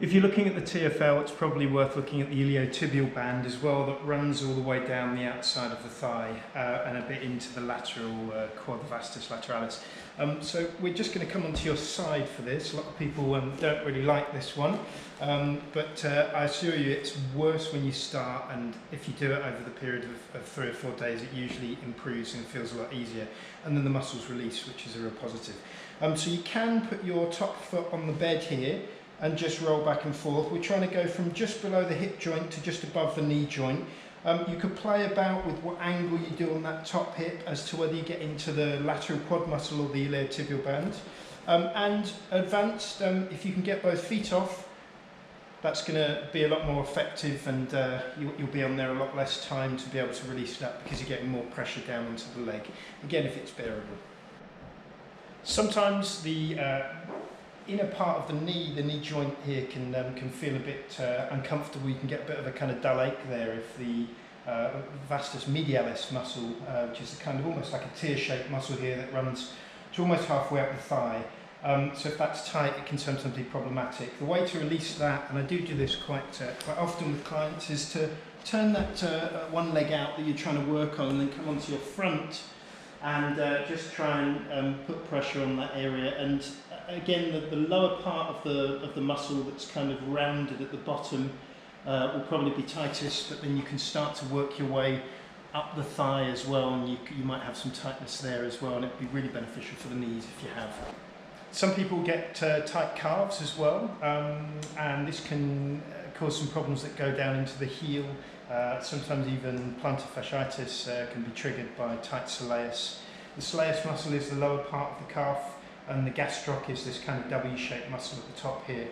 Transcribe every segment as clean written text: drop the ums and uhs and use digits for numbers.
If you're looking at the TFL, it's probably worth looking at the iliotibial band as well, that runs all the way down the outside of the thigh and a bit into the lateral quad vastus lateralis. So we're just going to come onto your side for this. A lot of people don't really like this one, but I assure you it's worse when you start, and if you do it over the period of 3 or 4 days, it usually improves and feels a lot easier, and then the muscles release, which is a real positive. So you can put your top foot on the bed here and just roll back and forth. We're trying to go from just below the hip joint to just above the knee joint. You could play about with what angle you do on that top hip as to whether you get into the lateral quad muscle or the iliotibial band. And advanced, if you can get both feet off, that's going to be a lot more effective, and you'll be on there a lot less time to be able to release that, because you're getting more pressure down into the leg. Again, if it's bearable. Sometimes the inner part of the knee joint here can feel a bit uncomfortable. You can get a bit of a kind of dull ache there if the vastus medialis muscle, which is a kind of almost like a tear-shaped muscle here that runs to almost halfway up the thigh. So if that's tight, it can sometimes be problematic. The way to release that, and I do this quite often with clients, is to turn that one leg out that you're trying to work on, and then come onto your front and just try and put pressure on that area. And again, the lower part of the muscle that's kind of rounded at the bottom will probably be tightest, but then you can start to work your way up the thigh as well, and you might have some tightness there as well, and it'd be really beneficial for the knees if you have. Some people get tight calves as well, and this can cause some problems that go down into the heel. Sometimes even plantar fasciitis can be triggered by tight soleus. The soleus muscle is the lower part of the calf, and the gastroc is this kind of W-shaped muscle at the top here.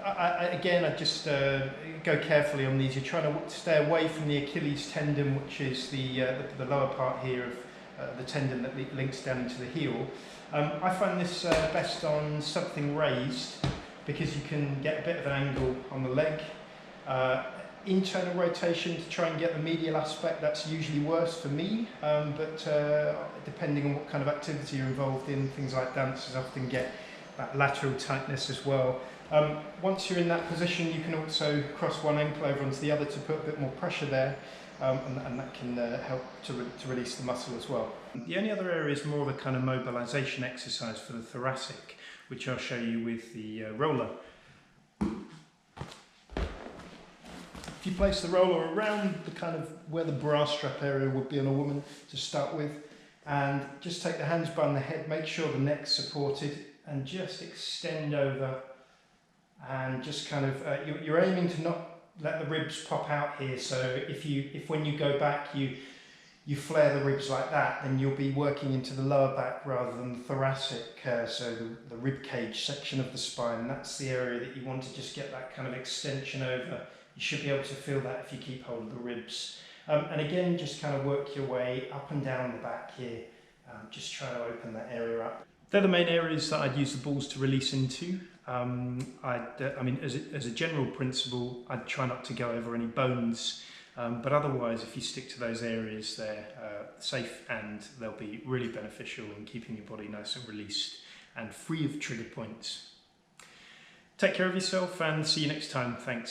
I just go carefully on these. You're trying to stay away from the Achilles tendon, which is the lower part here of the tendon that links down into the heel. I find this best on something raised, because you can get a bit of an angle on the leg. Internal rotation to try and get the medial aspect, that's usually worse for me, but depending on what kind of activity you're involved in, things like dancers often get that lateral tightness as well. Once you're in that position, you can also cross one ankle over onto the other to put a bit more pressure there, and that can help to release the muscle as well. The only other area is more of a kind of mobilization exercise for the thoracic, which I'll show you with the roller. If you place the roller around the kind of where the bra strap area would be on a woman to start with, and just take the hands behind the head, make sure the neck's supported, and just extend over, and just kind of, you're aiming to not let the ribs pop out here. So if when you go back you flare the ribs like that, then you'll be working into the lower back rather than the thoracic, so the rib cage section of the spine. That's the area that you want to just get that kind of extension over. You should be able to feel that if you keep hold of the ribs. And again, just kind of work your way up and down the back here, just trying to open that area up. They're the main areas that I'd use the balls to release into. I mean, as a general principle, I'd try not to go over any bones, but otherwise, if you stick to those areas, they're safe, and they'll be really beneficial in keeping your body nice and released and free of trigger points. Take care of yourself, and see you next time. Thanks.